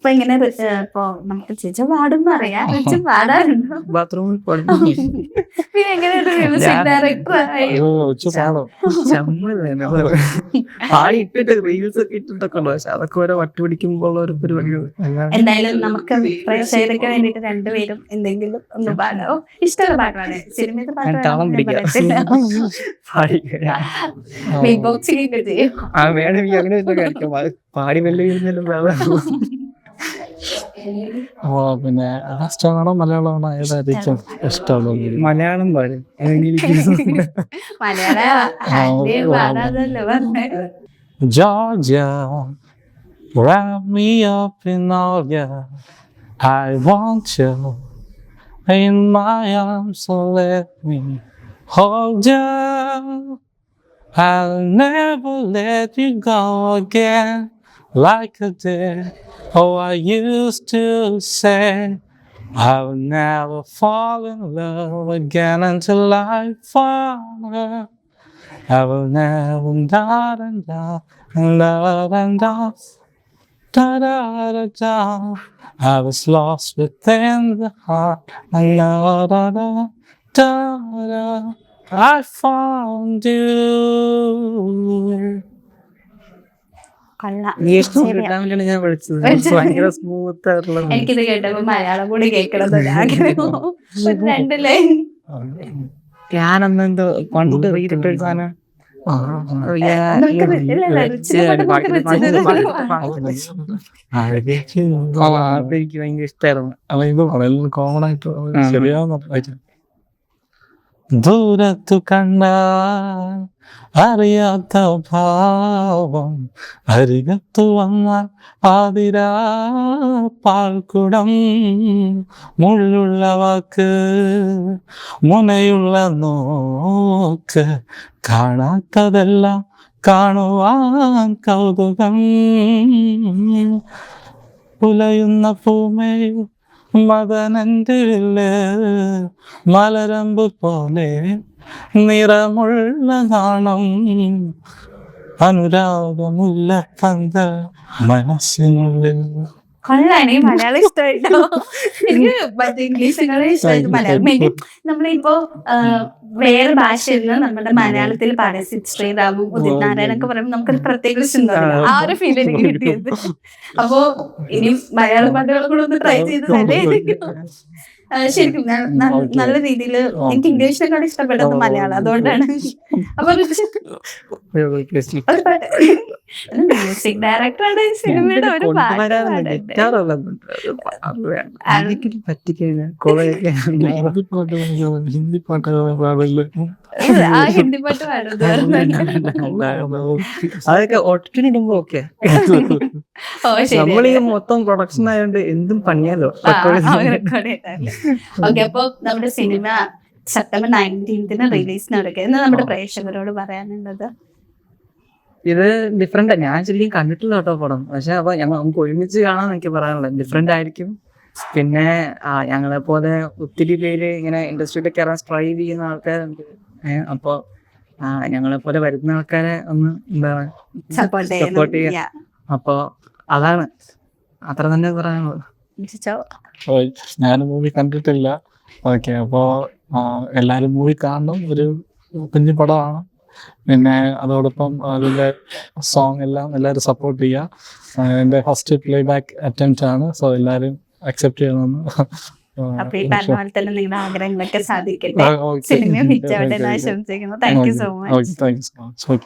ഇപ്പൊ ഇങ്ങനെ ഇപ്പൊ നമുക്ക് ചേച്ചി പാടും അറിയാം, ചേച്ചി പാടാറുണ്ടോ? ബാത്റൂമിൽ പിന്നെ എങ്ങനെയാണ് മ്യൂസിക് ഡയറക്ടർ ആയി? പാടി ഇട്ടിട്ട് റീൽസ് ഒക്കെ ഇട്ടിട്ടൊക്കെ ഉണ്ടോ, പക്ഷെ അതൊക്കെ ഓരോ വട്ടുപിടിക്കുമ്പോൾ ഒരു പരിപാടികൾ. എന്തായാലും നമുക്ക് പ്രേക്ഷകർക്ക് വേണ്ടിട്ട് രണ്ടുപേരും എന്തെങ്കിലും ഒന്ന് പാടാവോ? ഇഷ്ടമുള്ള പാട്ടാണ്, സിനിമയുടെ ബിഗ് ബോക്സിംഗ് ഒക്കെ ചെയ്യും. വേണമെങ്കിൽ അങ്ങനെ കാണിക്കാം, പാടി വെല്ലുവിളിച്ചാലും. പിന്നെ ഇഷ്ടമാണോ മലയാളമാണോ ഏതായിരിക്കും ഇഷ്ടമുള്ളത്? മലയാളം പാടും. മലയാളം പാടാതല്ലോ പറഞ്ഞത്. Georgia, wrap me up in all ya. I want you in my arms, so let me hold you. I'll never let you go again like I did. Oh, I used to say I would never fall in love again until I found her. I will never da da da da da da da. I was lost within the heart. Da da da da da. I found you. ഞാൻ പഠിച്ചത് ഭയങ്കര smooth ആയിട്ടുള്ള. എനിക്കിത് കേട്ടപ്പോ മലയാളം കൂടി കേൾക്കണം രണ്ട് line. ഞാനെന്തോ പണ്ട് റീതിട്ടൊരു സാധനം എനിക്ക് ഭയങ്കര ഇഷ്ടമായിരുന്നു. കോമൺ ആയിട്ട് ശരിയാവുന്ന ദൂരത്തു കണ്ടാൽ അറിയാത്ത ഭാവം, അരികത്തു വന്നാൽ ആതിരാ പാൽക്കുടം, മുള്ളുള്ള വാക്ക് മുനയുള്ള നോക്ക്, കാണാത്തതെല്ലാം കാണുവാൻ കൗതുകം, പുലയുന്ന പൂമേൽ മദനന്റെ മലരമ്പ് പോലെ നിറമുള്ള നാണം, അനുരാഗമുള്ള പന്ത മനസ്സിനുള്ളിൽ. കൊള്ളാണ്. മലയാളം ഇഷ്ടമായിട്ടോ? എനിക്ക് മറ്റേ ഇംഗ്ലീഷിനോട് ഇഷ്ടമായിട്ട് മലയാളം. നമ്മളിപ്പോ വേറെ ഭാഷയിൽ നിന്ന് നമ്മുടെ മലയാളത്തിൽ പാടാൻ ശ്രീറാമും ഉദിത് നാരായണൊക്കെ പറയുമ്പോൾ നമുക്കൊരു പ്രത്യേക ഇഷ്ടം, ആ ഒരു ഫീൽ എനിക്ക് കിട്ടിയത്. അപ്പോ ഇനി മലയാളം പാട്ടുകൾ കൂടെ ഒന്ന് ട്രൈ ചെയ്ത് തന്നെ ശരിക്കും നല്ല രീതിയിൽ. എനിക്ക് ഇംഗ്ലീഷിനെക്കാളും ഇഷ്ടപ്പെട്ടത് മലയാളം, അതുകൊണ്ടാണ്. അപ്പൊ മ്യൂസിക് ഡയറക്ടറുടെ സിനിമയുടെ ഒരു ഹിന്ദി പാട്ടുകൾ ഹിന്ദി പാട്ട് അതൊക്കെ ഒട്ടിടുമ്പോ ഓക്കെ. നമ്മളീ മൊത്തം പ്രൊഡക്ഷൻ ആയതുകൊണ്ട് എന്തും പണിയാലോ. ഓക്കെ, അപ്പൊ നമ്മുടെ സിനിമ സെപ്റ്റംബർ 19 റിലീസിന് എടുക്കുക എന്ന് നമ്മുടെ പ്രേക്ഷകരോട് പറയാനുള്ളത്. ഇത് ഡിഫറെന്റ്. ഞാൻ ശരിക്കും കണ്ടിട്ടില്ല കേട്ടോ പടം, പക്ഷെ അപ്പൊ നമുക്ക് ഒരുമിച്ച് കാണാൻ എനിക്ക് പറയാനുള്ളത്. ഡിഫറെന്റ് ആയിരിക്കും. പിന്നെ ഞങ്ങളെ പോലെ ഒത്തിരി പേര് ഇങ്ങനെ ഇൻഡസ്ട്രിയിൽ കയറാൻ സ്ട്രൈവ് ചെയ്യുന്ന ആൾക്കാരുണ്ട്. അപ്പൊ ഞങ്ങളെ പോലെ വരുന്ന ആൾക്കാരെ ഒന്ന് എന്താണ് സപ്പോർട്ട് ചെയ്യാം. അപ്പൊ അതാണ്, അത്ര തന്നെ പറയാനുള്ളത്. ഞാൻ മൂവി കണ്ടിട്ടില്ല. ഓക്കെ, അപ്പോ എല്ലാരും മൂവി കാണണം. ഒരു കുഞ്ഞു പടമാണ്. പിന്നെ അതോടൊപ്പം അതിന്റെ സോങ് എല്ലാം എല്ലാവരും സപ്പോർട്ട് ചെയ്യുക. എൻ്റെ ഫസ്റ്റ് പ്ലേ ബാക്ക് അറ്റംപ്റ്റ് ആണ്. സോ എല്ലാവരും അക്സെപ്റ്റ് ചെയ്യണമെന്ന്. അപ്പൊ ഈ പറഞ്ഞ പോലെ തന്നെ നിങ്ങളുടെ ആഗ്രഹങ്ങളൊക്കെ സാധിക്കട്ടെ. സിനിമ ഹിറ്റ് ആവട്ടെ എന്ന് ആശംസിക്കുന്നു. Thank you so much.